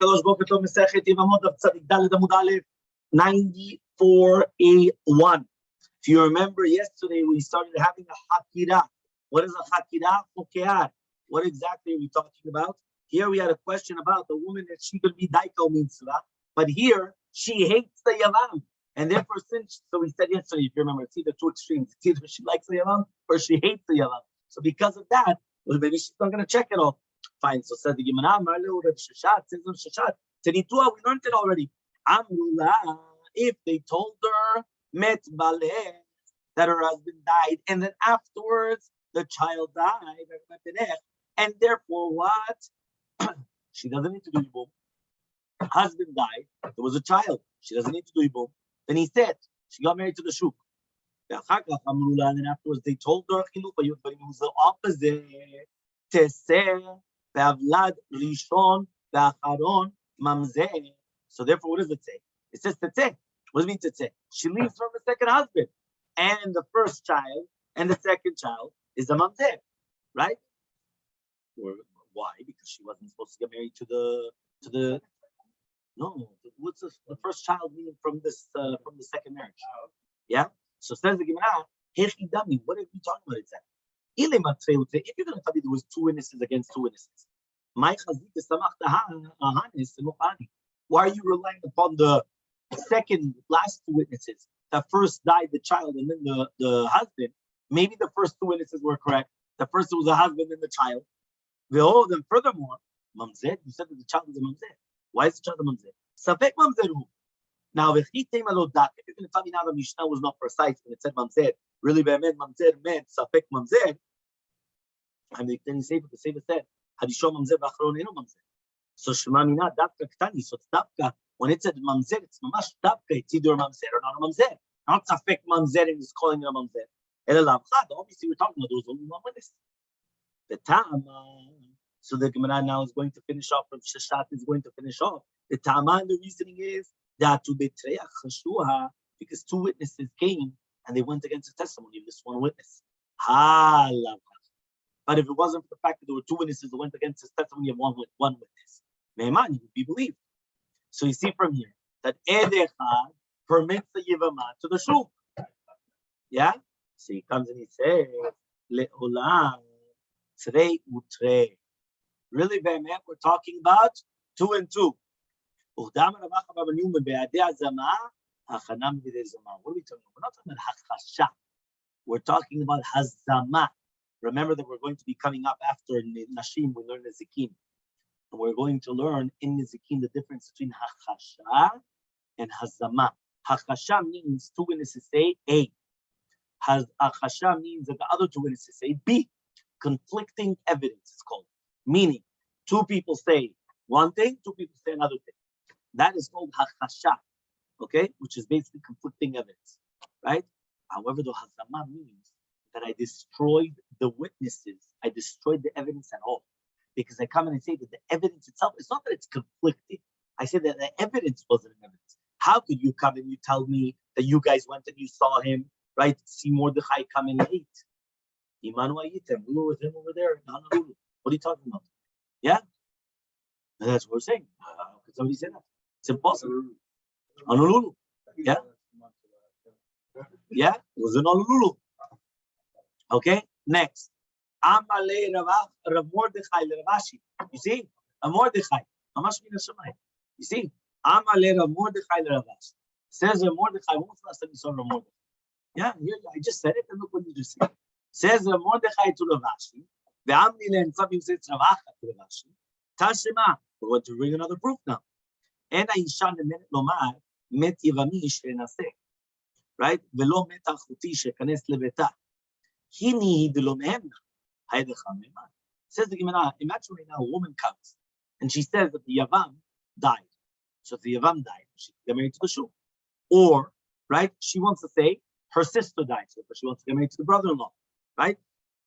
Kadosh Boker Tov Masechet Yevamot Daf Tzadik Daled Amud Aleph 94A1. If you remember yesterday, we started having a hakira. What is a hakira? Chokear. What exactly are we talking about? Here we had a question about the woman that she could be daiko mitzvah, but here she hates the yavam. And therefore, so we said yesterday, if you remember, it's either two extremes. It's either she likes the yavam or she hates the yavam. So because of that, well, maybe she's not going to check it all. Fine. So says the Gemara, Tenitua, we learned it already. Amrullah, if they told her met baleh that her husband died, and then afterwards the child died, and therefore what? She doesn't need to do ibum. Husband died, there was a child. She doesn't need to do ibum. Then he said she got married to the shuk. And then afterwards they told her, but it was the opposite. So therefore, what does it say? It says teteh. What does it mean teteh? She leaves from the second husband, and the first child and the second child is a mamzer, right? Or why? Because she wasn't supposed to get married to the. No, what's the first child meaning from the second marriage? Yeah. So says the Gemara, Hechidami, what are you talking about exactly? If you're going to tell me there was two witnesses against two witnesses, why are you relying upon the last two witnesses that first died the child and then the husband? Maybe the first two witnesses were correct. The first was the husband and the child. Then furthermore, mamzer, you said that the child is a mamzer. Why is the child a mamzer? Safek mamzeru. Now, if you're going to tell me now the Mishnah was not precise when it said mamzer, really mamzer meant safek mamzer. And then the Sefer said, Hadisho mamzer v'achron eno mamzer. So Shema mina dafka ktani. So it's dafka. When it said mamzer, it's mamash dafka. It's either a mamzer or not a mamzer. Not safek mamzer and is calling it a mamzer. Obviously, we're talking about there was only one witness. The Tama. So the Gemara now is going to finish off. From Shashat is going to finish off. The Tama and the reasoning is that to betray Chashuha, because two witnesses came and they went against the testimony of this one witness. But if it wasn't for the fact that there were two witnesses that went against the testimony of one witness, Me'eman, he would be believed. So you see from here that Edechad permits the Yevamah to the shuk. Yeah? So he comes and he says, Le'olam, Trei u'trei. Really, we're talking about 2 and 2. What are we talking about? We're not talking about hachasha. We're talking about hazama. Remember that we're going to be coming up after Nashim, we learn Nezikim. And we're going to learn in Nezikim the difference between hachasha and hazama. Hachasha means two witnesses say A. Hachasha means that the other two witnesses say B. Conflicting evidence is called. Meaning, two people say one thing, two people say another thing. That is called hachasha, okay? Which is basically conflicting evidence, right? However, the hazama means that I destroyed the witnesses. I destroyed the evidence at all. Because I come in and say that the evidence itself, it's not that it's conflicting. I say that the evidence wasn't an evidence. How could you come and you tell me that you guys went and you saw him, right? See Mordechai come and eat. Imanu ayitem, we were with him over there. What are you talking about? Yeah? And that's what we're saying. How could somebody say that? It's impossible. Honolulu. Yeah? Yeah? It was in Honolulu. Okay? Next. Elmaleh Rav Mordechai Ravashi. You see? A Mordechai. You see? Elmaleh Rav Mordechai Ravashi. Says Rav Mordechai. When was the last time you saw Rav Mordechai? Yeah, I just said it and look what you just said. Says Rav Mordechai to Ravashi. And some people say it's Ravacha to Ravashi. Tashema. We're going to bring another proof now. And Aishan Menet Lomar Met Yevami Shenaseh. Right? Velo Met Achuti Shekanes Leveta. Hini Delo Mehemna. Says the Gemara, imagine right now a woman comes and she says that the Yavam died. So if the Yavam died, she can get married to the shul. Or, right, she wants to say her sister died, so she wants to get married to the brother-in-law, right?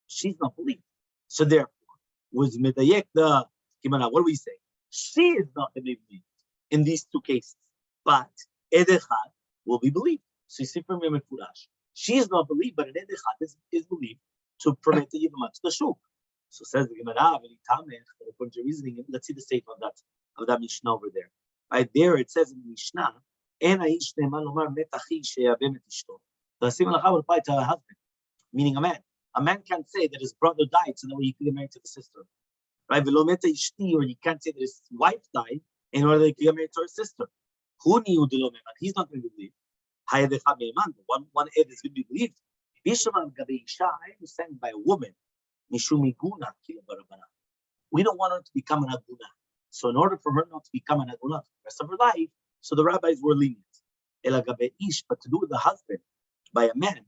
She's not believed. So therefore, with Medayek the Gemara, what do we say? She is not going to be believed in these two cases, but Edechad will be believed. So you see from Yom Furash, she is not believed, but an Edechad is believed to permit the Yevamot to the shuk. So says the Gemara, according to reasoning, let's see the statement of that of that Mishnah over there. Right there, it says in the Mishnah, "En haish ne'eman lomar met achi she'yaveh met ishto." The same halacha would apply to a husband, meaning a man. A man can't say that his brother died so that way he could get married to the sister. Right? V'lo meta ishti, or you can't say that his wife died in order that he could get married to her sister. Hu niu de lo me'eman. He's not going to be believed. Hayadecha me'eman. One ed is going to be believed. Bishaman gabe isha, I understand by a woman. Mishum iguna kila barabana. We don't want her to become an aguna. So in order for her not to become an aguna for the rest of her life, so the rabbis were lenient. Ela gabe ish, but to do with the husband by a man,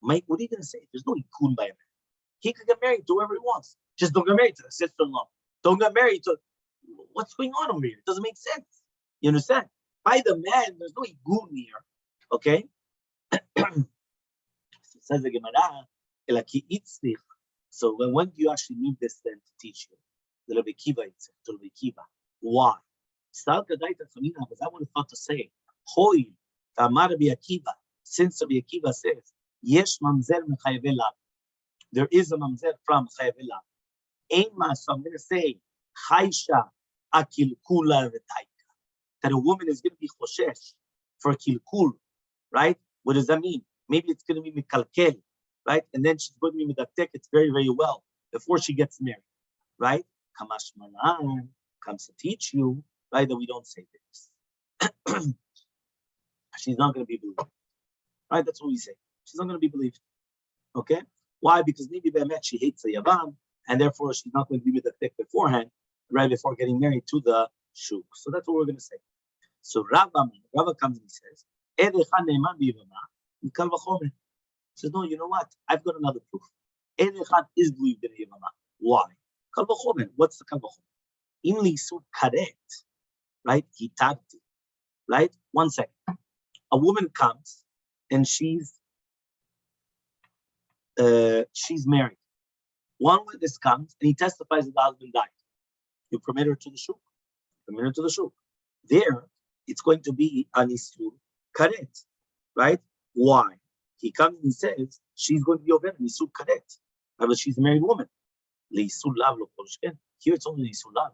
what are you going to say? There's no ikun by a man. He could get married to whoever he wants. Just don't get married to the sister-in-law. Don't get married to... What's going on over here? It doesn't make sense. You understand? By the man, there's no ikun here. Okay? So says the Gemara, ela ki itzlich. So when do you actually need this then to teach you? The Rabbi Kiva itself, to Rabbi Kiva. Why? Because I would have thought to say, Hoi, Tamar Rabbi Akiva, since Rabbi Akiva says, Yesh mamzer mechayvela, there is a mamzer from chayvela. Ema, so I'm going to say, Chaysha akilkula v'taika, that a woman is going to be choshesh for kilkul, right? What does that mean? Maybe it's going to be mikalkel, right? And then she's going to be midatek, it's very, very well before she gets married, right? Kamash malan comes to teach you, right? That we don't say this. She's not going to be believed, right? That's what we say. She's not going to be believed. Okay? Why? Because maybe Be'emet she hates the Yavam, and therefore she's not going to be midatek beforehand, right before getting married to the shuk. So that's what we're going to say. So Rava comes and he says, Edecha ne'eman b'Yevamah, mikal v'chomer. He says, no, you know what? I've got another proof. Edecha is believed in Yevamah. Why? Kal v'chomer. What's the kal v'chomer? Im li'isur karet, right? Hitarti, right? 1 second. A woman comes and she's married. One witness comes and he testifies that the husband died. You permit her to the shuk. Permit her to the shuk. There, it's going to be an isur karet, right? Why? He comes and he says she's going to be over an isur karet, but she's a married woman. Leisur lav lo kolshken. Here it's only leisur lav,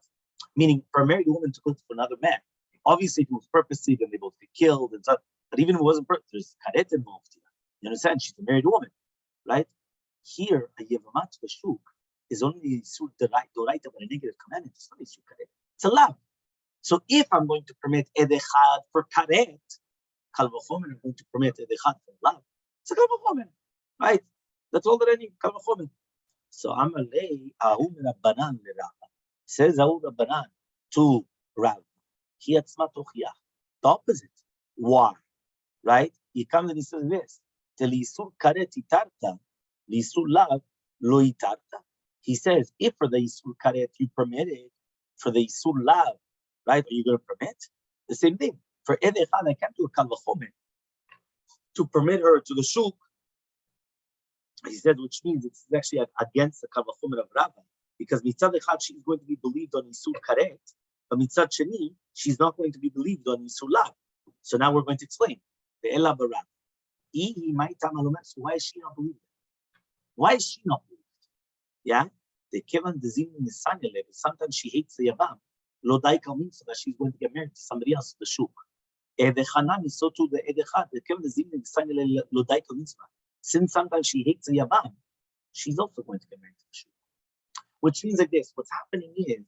meaning for a married woman to go to another man. Obviously, if it was purposely, then they both get killed and stuff. But even if it wasn't purposely, there's karet involved here. You understand? She's a married woman, right? Here, a yevamat v'shuk is only isur doraita, but a negative commandment. It's not isur karet. It's a lav. So if I'm going to permit edechad for karet, kal v'chomer, I'm going to permit edechad for lav. It's a kal v'chomer, right? That's all that I need, kal v'chomer. So Amaleh ahu Rabbanan leRabba. Says ahu Rabbanan to Rabbi. He atzma tochiach. The opposite. Why? Right? He comes and he says this. Telisur karet itarta, lisur lav lo itarta. He says, if for the isur karet you permit it, for the isur lav, right? Are you going to permit? The same thing. For edechad, I can't do a kal v'chomer to permit her to the shuk. He said, which means it's actually against the kal v'chomer of Rabbi, because mitzad echad she's going to be believed on isur karet, but mitzad sheni she's not going to be believed on isur lav. So now we're going to explain. Ve'ela b'Rabbi. So why is she not believed? Why is she not believed? Yeah, the kevan dezim nisanyale. Sometimes she hates the yavam. Lo daika means that she's going to get married to somebody else, the shuk. Edechanami, so too the edechad. The kevan dezim nisanyale lo daika means. Since sometimes she hates the yavam, she's also going to get married to the shuk. Which means like this: what's happening is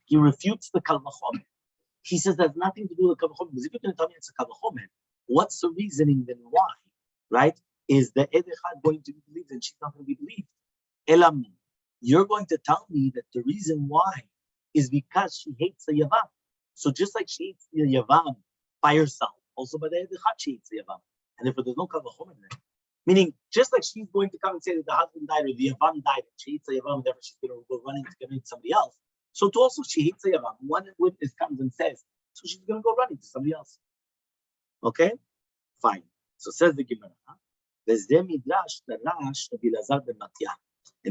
he refutes the kal v'chomer. He says there's nothing to do with kal v'chomer. Because if you're going to tell me it's a kal v'chomer, what's the reasoning then why? Right? Is the edechad going to be believed and she's not going to be believed? Elam, you're going to tell me that the reason why is because she hates the yavam. So just like she hates the yavam by herself, also by the edechad she hates the yavam. And therefore there's no kal v'chomer there. Meaning, just like she's going to come and say that the husband died or the yavam died, and she hates the yavam, and therefore she's going to go running to get married to somebody else. So to also she hates the yavam. One witness comes and says, so she's going to go running to somebody else. Okay? Fine. So says the Gemara, and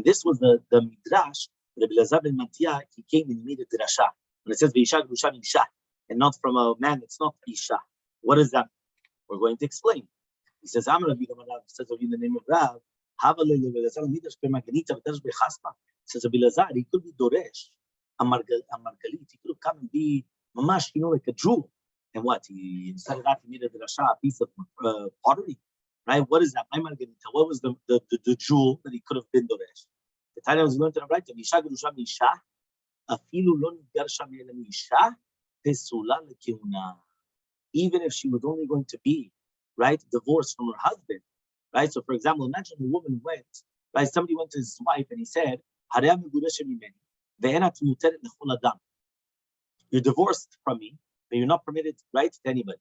this was the midrash. Rabbi Elazar ben Matya, he came and he made a drasha. When it says V'isha grusha isha, and not from a man, it's not isha. What is that? We're going to explain. He says, says in the name of Rav, says Rabbi Elazar, he could be doresh Margalit. He could have come and be mamash, like a jewel. And what? Instead of that, he made a piece of pottery. Right? What is that? My Margarita. What was the jewel that he could have been Doresh? The time I was going to write the Misha Gerusha Misha, Afilu Lo Nitgarsha Me'ela Misha, Pesula Lekeuna. Even if she was only going to be, right, divorced from her husband, right? So, for example, imagine a woman went, right? Somebody went to his wife and he said, you're divorced from me, but you're not permitted, right, to anybody.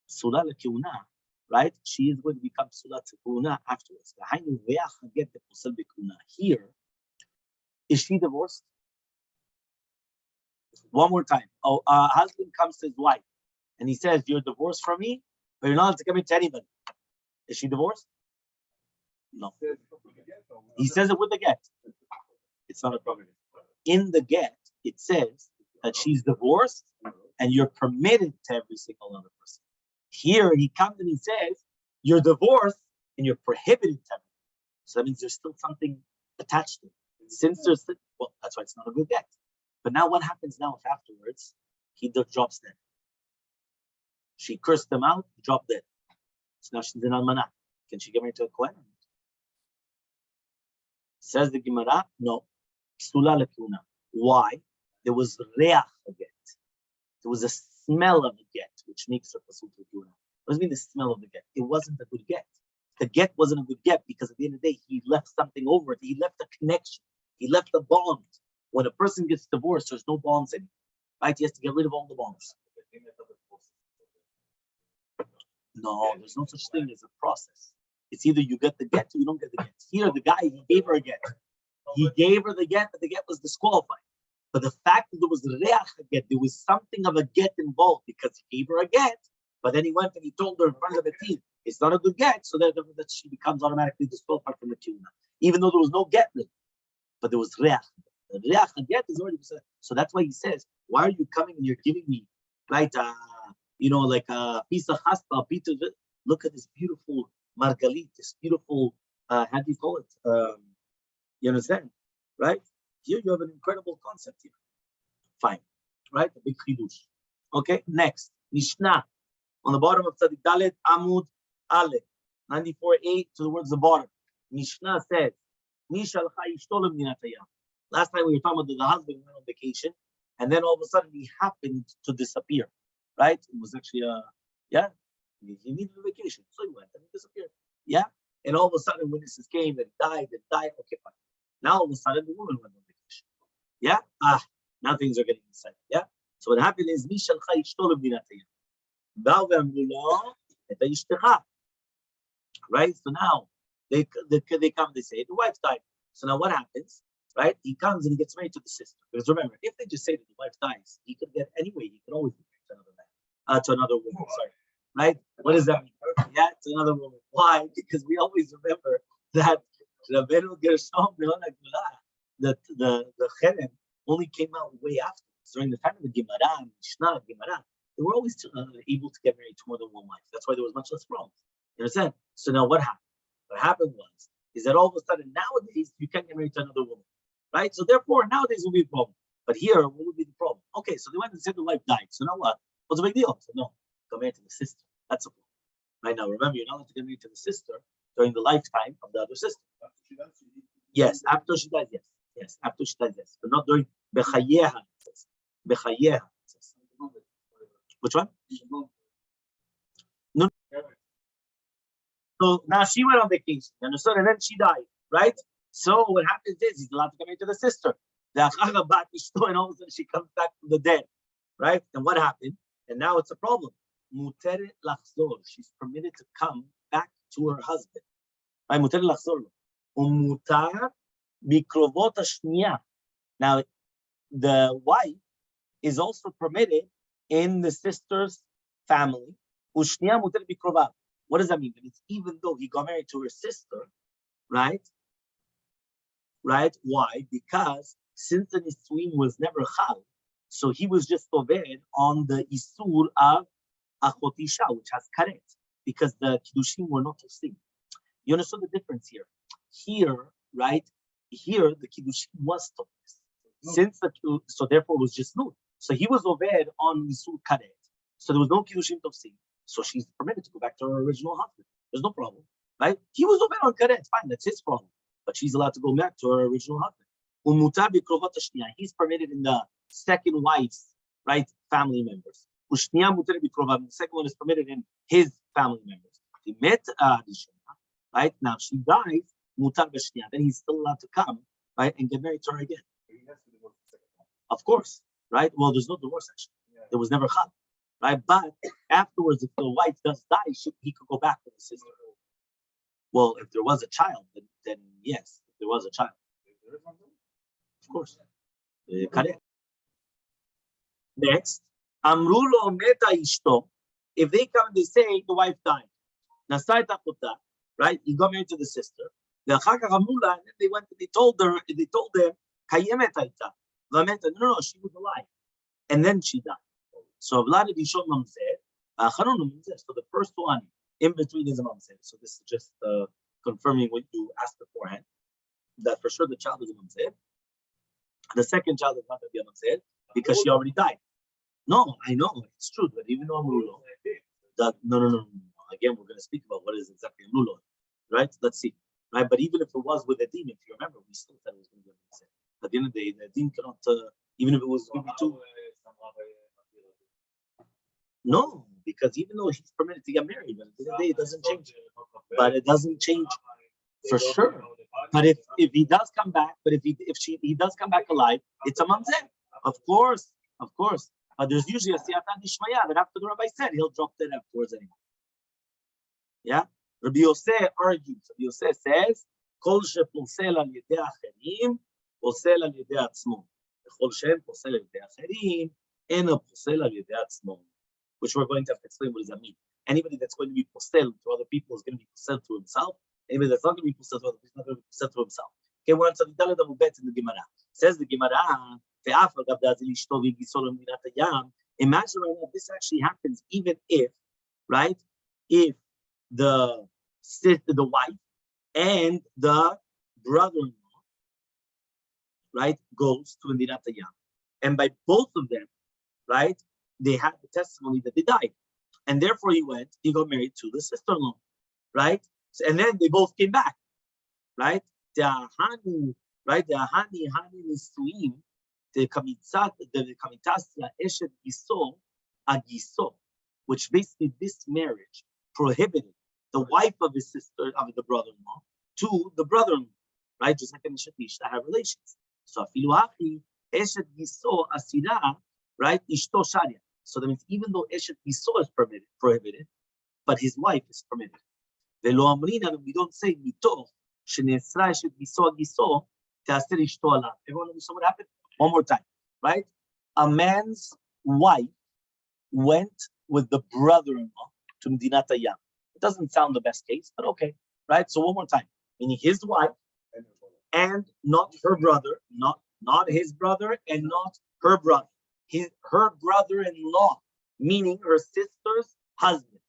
Sula Lekeuna, right? She is going to become Sula Tekuna afterwards. Here, is she divorced? One more time. A husband comes to his wife and he says, you're divorced from me, but you're not allowed to come into anybody. Is she divorced? No. He says it with the get. It's not a problem. In the get, it says that she's divorced and you're permitted to every single other person. Here, he comes and he says, you're divorced and you're prohibited to everyone. So that means there's still something attached to it. Since there's, well, that's why it's not a good get. But now what happens now if afterwards he drops dead? She cursed him out, he dropped dead. So now she's in Almanah. Can she get married to a Kohen? Says the Gemara, no. Psula lekuna. Why? There was reach a get. There was a smell of a get, which makes her pasul lekuna. What does it mean, the smell of the get? It wasn't a good get. The get wasn't a good get because at the end of the day, he left something over it. He left a connection. He left a bond. When a person gets divorced, there's no bonds anymore. Right? He has to get rid of all the bonds. No, there's no such thing as a process. It's either you get the get or you don't get the get. Here, the guy, he gave her a get. He gave her the get, but the get was disqualified. But the fact that there was reach a get, there was something of a get involved because he gave her a get, but then he went and he told her in front of the team, it's not a good get, so that she becomes automatically disqualified from the tuna. Even though there was no get, but there was reach. The reach a get is already said. So that's why he says, why are you coming and you're giving me, right, like a piece of haspa, look at this beautiful margalit, this beautiful, how do you call it? You understand, right? Here you have an incredible concept here. Fine, right? A big chidush. Okay, next, Mishnah. On the bottom of Tzadik Dalet, Amud Ale, 94a towards the bottom. Mishnah says, last time we were talking about the husband went on vacation, and then all of a sudden he happened to disappear, right? It was actually he needed a vacation, so he went and he disappeared. Yeah, and all of a sudden witnesses came and died. Okay, fine. Now all of a sudden the woman went on vacation. Yeah, now things are getting inside. Yeah, so what happened is right? So now they come, they say the wife died. So now what happens? Right? He comes and he gets married to the sister. Because remember, if they just say that the wife dies, he could get anyway. He could always be married to another man, to another woman. Sorry, right? What does that mean? Yeah, it's another woman. Why? Because we always remember that Rabbeinu Gershom, the Cherem only came out way after. During the time of the Gemara, Mishnah, Gemara, they were always able to get married to more than one wife. That's why there was much less problems. You understand? So now what happened? What happened is that all of a sudden nowadays you can't get married to another woman, right? So therefore nowadays will be a problem. But here, what would be the problem? Okay, so they went and said the wife died. So now what? What's the big deal? So no, go married to the sister. That's a problem. Right now, remember, you're not allowed to get married to the sister during the lifetime of the other sister. Yes, after she dies, yes. Yes, after she dies, yes. But not during Bechayeha. Bechayeha. Which one? No. So now she went on vacation, you understand? And then she died, right? So what happens is he's allowed to come into the sister. And all of a sudden she comes back from the dead, right? And what happened? And now it's a problem. She's permitted to come back to her husband. Now, the wife is also permitted in the sister's family. What does that mean? That means even though he got married to her sister, right? Right? Why? Because since the Nisuin was never Chal, so he was just obeyed on the Isur of Achotisha, which has Karet, because the Kiddushim were not Tosim. You understand the difference here? Here, right? Here, the Kiddushim was Tosim. since so therefore it was just Nut. So he was Oved on Nisul Karet. So there was no Kiddushin Tofsim. So she's permitted to go back to her original husband. There's no problem, right? He was Oved on Karet, fine, that's his problem. But she's allowed to go back to her original husband. He's permitted in the second wife's, right, family members. The second one is permitted in his family members. He met right? Now she dies, then he's still allowed to come, right, and get married to her again. Of course, right? Well, there's no divorce actually. There was never Chal, right? But afterwards, if the wife does die, he could go back with his sister. Well, if there was a child, then yes, if there was a child. Of course. Next, Amrulo meta ishto. If they come and they say the wife died, right? He got married to the sister. And then they went and they told them, no, she was alive. And then she died. So so the first one in between is a mamzer. So this is just confirming what you asked beforehand, that for sure the child is a mamzer. The second child is not going to be a mamzer because she already died. No, I know, it's true, but even though Amrulo, no. Again, we're going to speak about what is exactly Amrulo, right? Let's see, right? But even if it was with a demon, if you remember, we still said it was going to be a mamzer. At the end of the day, the demon cannot, even if it was going to be two. No, because even though he's permitted to get married, but at the end of the day, it doesn't change. But it doesn't change for sure. But if he does come back, but if he does come back alive, it's a mamzer. Of course. But there's usually a siyata dishmaya that after the rabbi said, he'll drop that afterwards anyway. Yeah? Rabbi Yosef argues. Rabbi Yosef says, Kol shepulsel al yedei acherim, posel al yedei atzmo. Kol shem posel al yedei acherim, eno posel al yedei atzmo. Which we're going to have to explain what does that mean. Anybody that's going to be posel to other people is going to be posel to himself. Anybody that's not going to be posel to other people is not going to be posel to himself. Okay, we're on Tzadidalad Amubet in the Gemara. Says the Gemara, imagine right now, this actually happens even if, right, if the wife and the brother-in-law, right, goes to Indirat Hayam. And by both of them, right, they had the testimony that they died. And therefore he got married to the sister-in-law, right? And then they both came back, right? The Ahani Nisuim, the Kamitas Eshet Giso, which basically this marriage prohibited the wife of his sister, of the brother-in-law, to the brother-in-law, right? Just like in Shatish, to have relations. So Afiluachi Eshet Giso Asira, right? Ishto Sharia. So that means even though Eshet Giso is prohibited, but his wife is permitted. Velo Amrina, we don't say Mitoch, Shenesra Eshet Giso, Taster Ishto Alav. Everyone understand what happened? One more time, right? A man's wife went with the brother-in-law to Medinat Hayam. It doesn't sound the best case, but okay, right? So one more time, meaning his wife and not her brother, not his brother and not her brother. Her brother-in-law, meaning her sister's husband.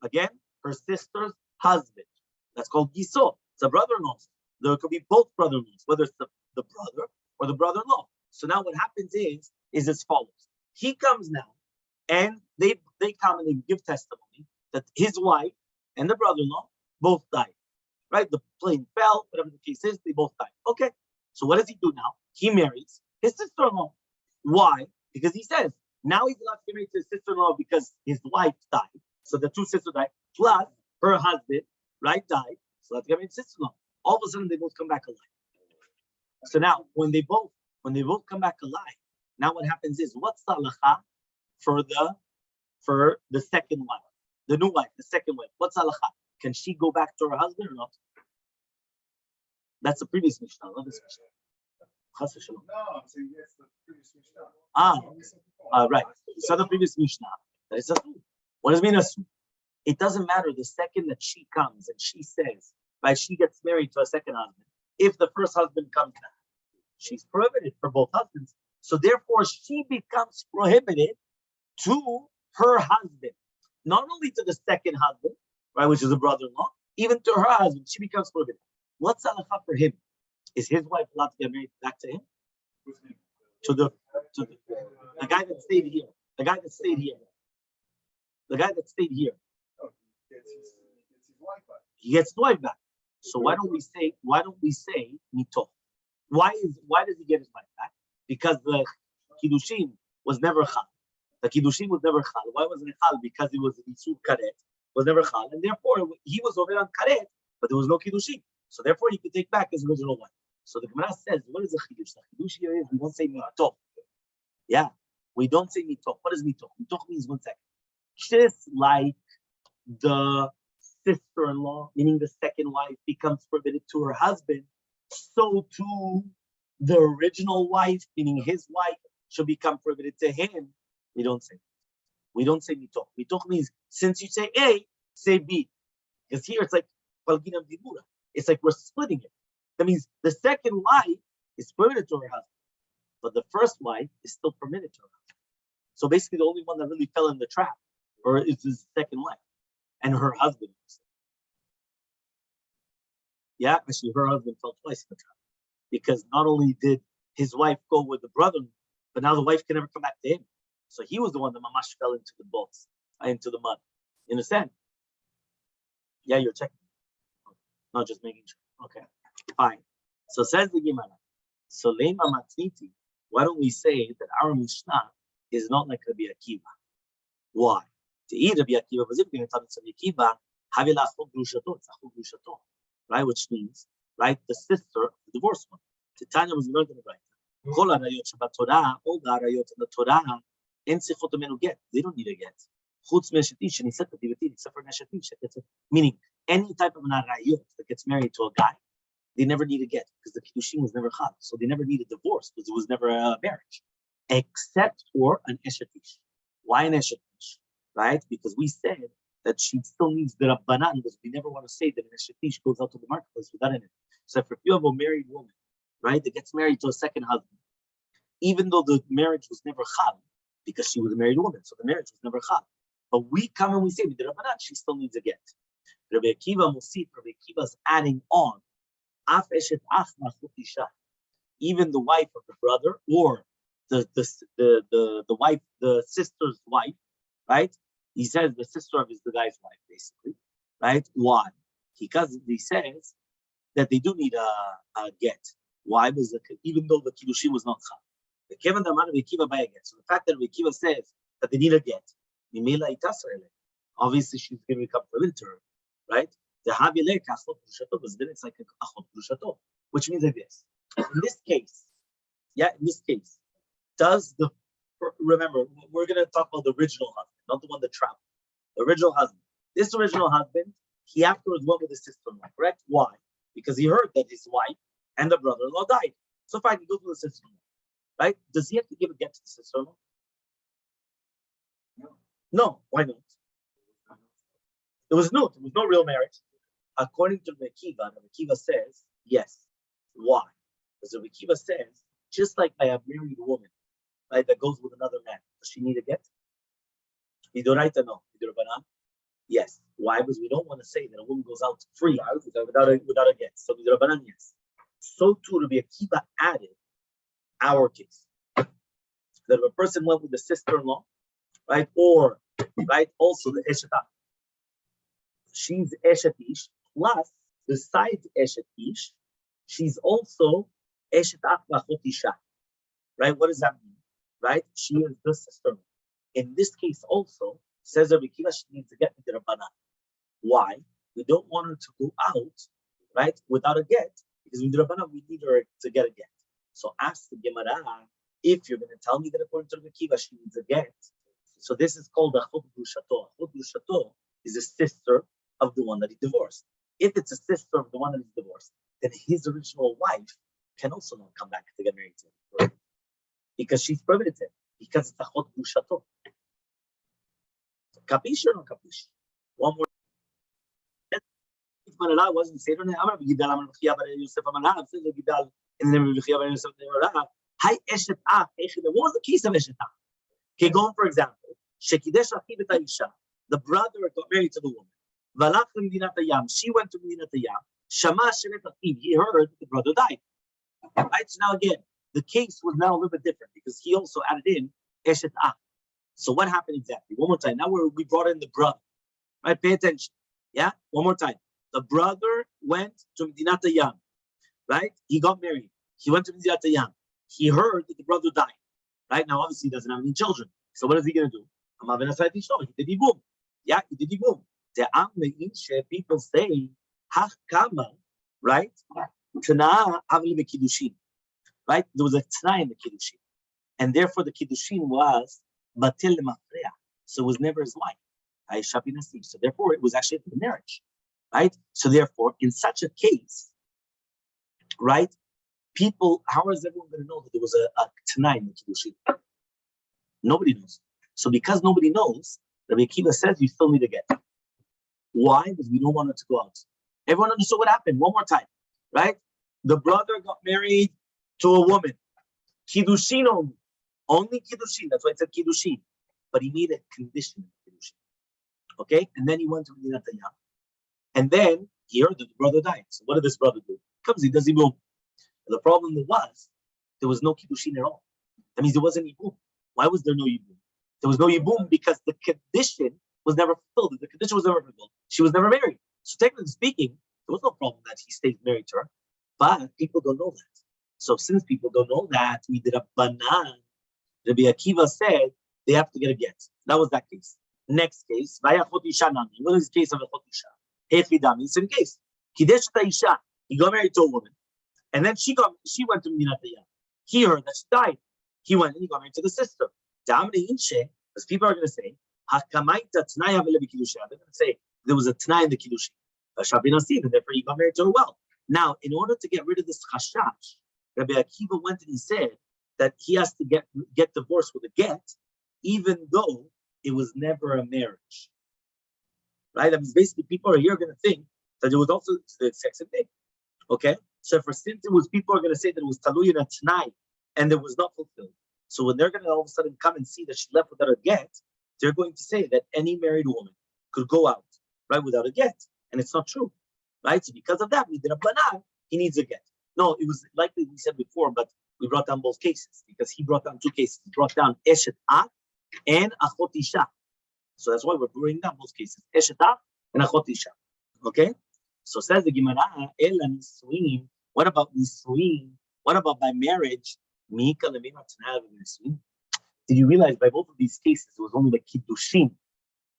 Again, her sister's husband. That's called Giso. It's a brother-in-law. There could be both brother-in-laws, whether it's the brother or the brother-in-law. So now what happens is as follows. He comes now, and they come and they give testimony that his wife and the brother-in-law both died. Right? The plane fell, whatever the case is, they both died. Okay. So what does he do now? He marries his sister-in-law. Why? Because he says, now he's allowed to get married to his sister-in-law because his wife died. So the two sisters died, plus her husband, right, died. So let's get married to his sister-in-law. All of a sudden, they both come back alive. So now, when they both come back alive, now what happens is, what's the halacha for the second wife, the new wife, the second wife? What's the halacha? Can she go back to her husband or not? That's the previous Mishnah, not this Mishnah. No, I'm saying yes, the previous Mishnah. Right. So the previous Mishnah, that is a fool. What does it mean asu? It doesn't matter the second that she comes and she says, right, she gets married to a second husband. If the first husband comes back, she's prohibited for both husbands. So therefore, she becomes prohibited to her husband, not only to the second husband, right, which is a brother-in-law, even to her husband, she becomes prohibited. What's halacha for him? Is his wife allowed to get married back to him? To the guy that stayed here. The guy that stayed here. The guy that stayed here. He gets his wife back. So why don't we say mitoch? Why does he get his wife back? Because the kiddushin was never chal. The kiddushin was never chal. Why wasn't it chal? Because it was isur karet, was never chal, and therefore he was over on karet, but there was no kiddushin. So therefore he could take back his original wife. So the Gemara says, what is the chiddush? The chiddush here is we don't say mitoch. Yeah, we don't say mitoch. What is mitoch? Mitoch means 1 second. Just like the sister-in-law, meaning the second wife, becomes prohibited to her husband, so too the original wife, meaning his wife, should become prohibited to him. We don't say. We don't say mitoch. Mitoch means since you say A, say B. Because here it's like palginam dibura. It's like we're splitting it. That means the second wife is permitted to her husband, but the first wife is still permitted to her husband. So basically, the only one that really fell in the trap, or is his second wife, and her husband. Yeah, actually, her husband fell twice in the trap, because not only did his wife go with the brother, but now the wife can never come back to him. So he was the one that mamash fell into the boats, into the mud. You understand? Yeah, you're checking. Not just making sure. Okay. Fine. So says the Gemara. So lema matniti. Why don't we say that our Mishnah is not like Rabbi Akiva? Why? To eat Rabbi Akiva, because if you're going to tell us Rabbi Akiva, have you last grushato, right? Which means, right, the sister of the divorced one. Titania was learned in the right. Kol harayot shabat Torah, all the harayot in the Torah, en sichot menu get. They don't need a get. Chutz me'eshetish, and he said that except for neshetish. Meaning, any type of an harayot that gets married to a guy, they never need a get because the kiddushin was never chal, so they never need a divorce because it was never a marriage, except for an eshetish. Why an eshetish? Right? Because we said that she still needs the rabbanan because we never want to say that an eshetish goes out to the marketplace without it. So if you have a married woman, right, that gets married to a second husband, even though the marriage was never chal, because she was a married woman, so the marriage was never chal. But we come and we say with the rabbanan, she still needs a get. Rabbi Akiva Musif, Rabbi Akiva's adding on. Even the wife of the brother or the wife, the sister's wife, right? He says the sister of the guy's wife, basically, right? Why? Because he says that they do need a get. Why? Because even though the kiddushin was not chal, so the fact that Akiva says that they need a get, obviously she's going to become prohibited to her, right? Then it's like a achot grushato, which means like this. In this case, does remember, we're going to talk about the original husband, not the one that traveled. The original husband. This original husband, he afterwards went with his sister-in-law, correct? Why? Because he heard that his wife and the brother-in-law died. So fine, he goes with the sister-in-law, right? Does he have to give a get to the sister-in-law? No. Why not? There was no real marriage. According to Rabbi Akiva says, yes. Why? Because Rabbi Akiva says, just like by a married woman, right, that goes with another man, does she need a get? Midoraita, no. Midorabanan, yes. Why? Because we don't want to say that a woman goes out free without a get. So Midorabanan, yes. So too, Rabbi Akiva added our case. That if a person went with the sister-in-law, right, or, right, also the eshetah, she's eshetish, plus, besides eshetish, she's also eshetach vachotisha. Right? What does that mean? Right? She is the sister. In this case also, says Rabbi Akiva, she needs to get the rabbanan. Why? We don't want her to go out, right, without a get, because with the rabbanan, we need her to get a get. So ask the Gemara, if you're going to tell me that according to Rabbi Akiva, she needs a get. So this is called achot grushato. Achot grushato is a sister of the one that he divorced. If it's a sister of the one that he divorced, then his original wife can also not come back to get married to him, because she's prohibited, because it's achot grushato. Kapish or not kapish? One more. If Manala wasn't said on it, I'm going to be Gidal, I'm going to be Yosef, I'm going to be Gidal, and then we'll be Yosef. Hi, Eshet Ah. What was the case of Eshet Ah? Kegon, for example, Shekidesh Achiv et Aisha, the brother got married to the woman. Valach Medinat Hayam, she went to Medinat Hayam. Shama Shemet Achiv, he heard the brother died. Right? So now again, the case was now a little bit different because he also added in Eshet Ah. So what happened exactly? One more time. Now we brought in the brother. Right? Pay attention. Yeah? One more time. The brother went to Medinat Yam. Right? He got married. He went to Medinat Yam. He heard that the brother died. Right? Now, obviously, he doesn't have any children. So what is he going to do? He did Yibum. Yeah, he did Yibum. People say, Hakama, right? Tana Avli Kiddushin. Right? There was a Tana in the Kiddushin. And therefore, the Kiddushin was Batil Mafreya. So it was never his wife. So therefore, it was actually the marriage. Right? So therefore, in such a case, right? People, how is everyone going to know that there was a Tana in the Kiddushin? Nobody knows. So because nobody knows, Rabbi Akiva says you still need to get. Why? Because we don't want it to go out. Everyone understood what happened. One more time, right? The brother got married to a woman. Kiddushin only. Only Kiddushin. That's why it said Kiddushin. But he made a condition of Kiddushin. Okay? And then he went to Medinat Yam. And then he heard that the brother died. So what did this brother do? Comes, he does Yibum. The problem was, there was no Kiddushin at all. That means there wasn't Yibum. Why was there no Yibum? There was no Yibum because the condition was never fulfilled. The condition was never fulfilled. She was never married. So technically speaking, there was no problem that he stayed married to her. But people don't know that. So since people don't know that, we did a banan. Rabbi Akiva said they have to get a get. That was that case. Next case, what is the case of a chotisha? Hechidami, same case. Kidesh Isha, he got married to a woman, and then she went to Medinat Yam. He heard that she died. He went and he got married to the sister. Because people are going to say, they're going to say there was a Tanai in the Kiddushin. And therefore he got married to her well. Now, in order to get rid of this chashash, Rabbi Akiva went and he said that he has to get divorced with a get, even though it was never a marriage. Right? That means basically people are here going to think that it was also the exact same thing. Okay? So for since it was, people are going to say that it was Taluy and a Tanai, and it was not fulfilled. So when they're going to all of a sudden come and see that she left without a get, they're going to say that any married woman could go out, right, without a get. And it's not true, right? So because of that, we did a banan, he needs a get. No, it was like we said before, but we brought down both cases because he brought down two cases. He brought down Eshet Ah and Achot Isha. So that's why we're bringing down both cases, Eshet Ah and Achot Isha. Okay? So says the Gemara, Ela Nisuin. What about Nisuin? What about by marriage? Did you realize by both of these cases it was only by Kiddushin?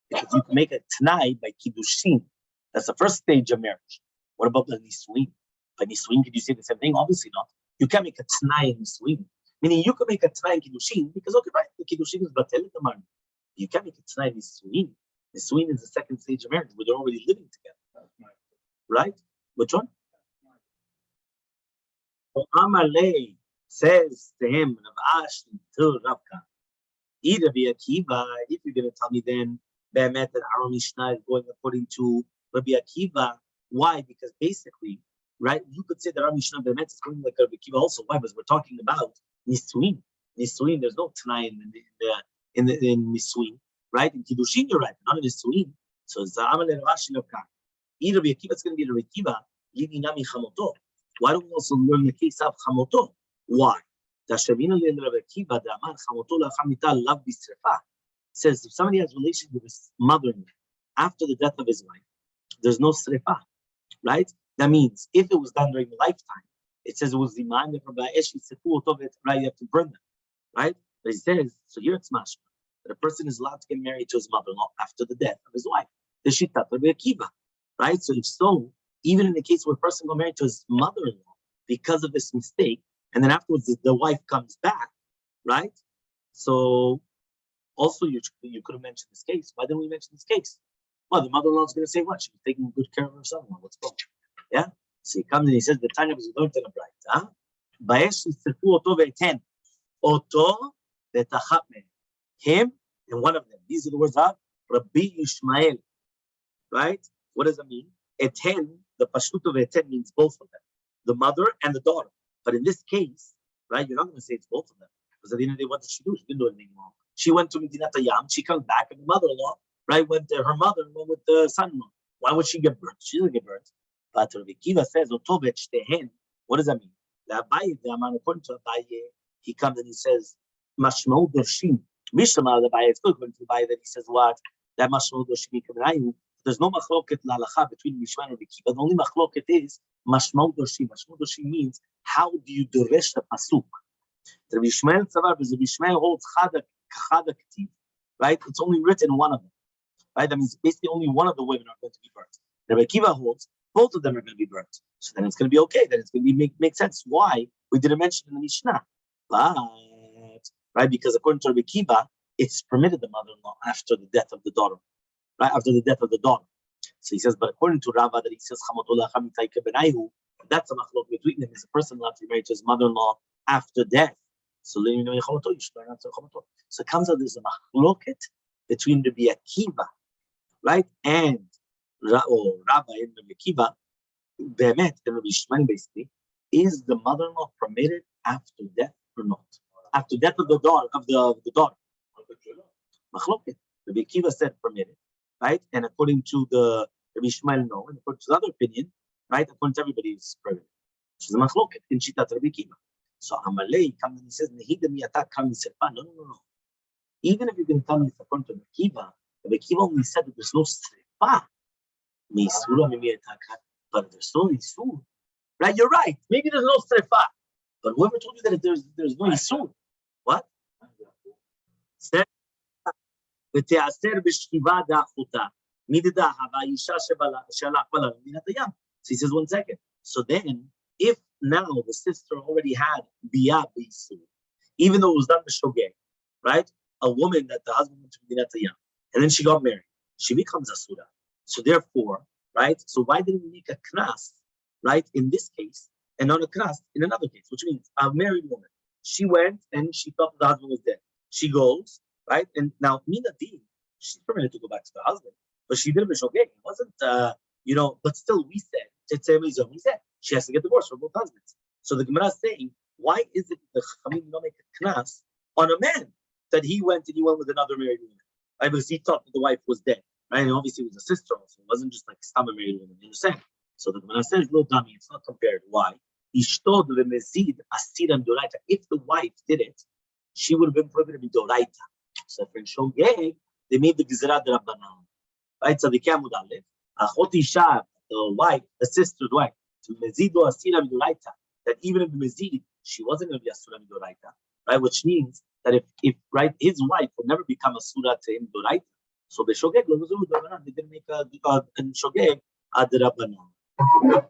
Because you can make a Tanai by Kiddushin. That's the first stage of marriage. What about the Nisuin? By Nisuin, could you say the same thing? Obviously not. You can't make a Tanai in Nisuin. Meaning you can make a Tanai in Kiddushin because, okay, right, the Kiddushin is Batelet Amar. You can't make a Tanai in Nisuin. Nisuin is the second stage of marriage where they're already living together. Right? Which one? Elmaleh says to him, to Ravka, either be Akiva, if you're going to tell me then, Be'emet that our Mishnah is going according to Rabbi Akiva. Why? Because basically, right, you could say that our Mishnah Be'emet is going like Rabbi Akiva also. Why? Because we're talking about Nisuin. Nisuin, there's no Tanai in Nisuin, right? In Kiddushin, you're right, not in Nisuin. So it's Elmaleh Rashi Lavka. Either Rabbi Akiva, it's going to be Rabbi Akiva, Lini Nami Chamoto. Why don't we also learn the case of Chamoto? Why? Says if somebody has relations with his mother-in-law after the death of his wife, there's no srefa, right? That means if it was done during the lifetime, it says it was the man of Rabbi right? You have to burn them, right? But he says, so here it's mashma, that a person is allowed to get married to his mother-in-law after the death of his wife. The shittat Rabbi Akiva, right? So if so, even in the case where a person got married to his mother-in-law because of this mistake, and then afterwards the wife comes back, right? So also you could have mentioned this case. Why didn't we mention this case? Well, the mother-in-law is going to say what? She was taking good care of her son-in-law. What's wrong? Yeah? So he comes and he says, the Tanya was learned in a bride. Him and one of them. These are the words of Rabbi Ishmael. Right? What does that mean? Eten, the pashut of Eten means both of them. The mother and the daughter. But in this case, right, you're not going to say it's both of them. Because at the end of the day, what did she do? She didn't do anything wrong. She went to Medinat Yam, she comes back, and the mother-in-law, right, went to her mother and went with the son-in-law. Why would she get burnt? She doesn't get burnt. But Rabbi Akiva says, what does that mean? According to Abaye, he comes and he says, Mashmo Dorshim. Mishma Abaye, it's good according to Abaye that he says what? That Mashmo Dorshim Kamerayu. There's no machloket lalacha between Mishma and Rabbi Kiva. The only machloket is Mashmo Dorshim. Mashmo Dorshim means how do you doresh the pasuk? The Bishmael Tzavar, because the Bishmael holds Chada Ktiv, right? It's only written one of them, right? That means basically only one of the women are going to be burnt. The Rabbi Kiva holds both of them are going to be burnt. So then it's going to be okay. Then it's going to be make sense why we didn't mention in the Mishnah. But, right, because according to Rabbi Kiva, it's permitted the mother-in-law after the death of the daughter, right? After the death of the daughter. So he says, but according to Rava, that he says, that's a machlok between them. Is a person allowed to be married to his mother-in-law after death? So it comes out there's a machloket between Rabbi Akiva, right, and Rabbi and Rabbi Akiva, Be'emet and Rabbi Shimon basically, is the mother-in-law permitted after death or not? After death of the daughter of the daughter. Machloket. Rabbi Akiva said permitted, right? And according to the Rabbi Shimon, no, and according to the other opinion, right? According to everybody, it's permitted. So the machloket in Shitat Rabbi Akiva. So Elmaleh comes and he says, no. Even if you can tell me according to Rabbi Akiva only said that there's no srifa. But there's no isur. Right? You're right. Maybe there's no srifa. But whoever told you that there's no isur? What? So he says, 1 second. So then, if now the sister already had biyah b'isur, even though it was done b'shogeg, right? A woman that the husband went to Medinat Hayam, and then she got married, she becomes a surah. So therefore, right? So why didn't we make a knas, right? In this case, and not a knas in another case, which means a married woman. She went and she thought the husband was dead. She goes, right? And now Mina Deen, she's permitted to go back to the husband, but she didn't b'shogeg. It wasn't, but still we said she has to get divorced from both husbands. So the Gemara is saying, why is it the Chachamim don't make a knas on a man that he went with another married woman? Right? Because he thought that the wife was dead. Right? And obviously it was a sister also. It wasn't just like some married woman. You understand? So the Gemara says, no dummy, it's not compared. Why? If the wife did it, she would have been prohibited to be doraita. So for Shogeg, they made the Gizrat Rabbanan. Right? So the Kamud Aleph, Achot Isha, the wife, the sister's wife, to Mezido Asira Midoraita, that even if the Mezid, she wasn't going to be Asura Midoraita, right? Which means that if right, his wife would never become a Surah to him Doraita. So the Shogeg, they didn't make a Shogeg Ad Rabbanan.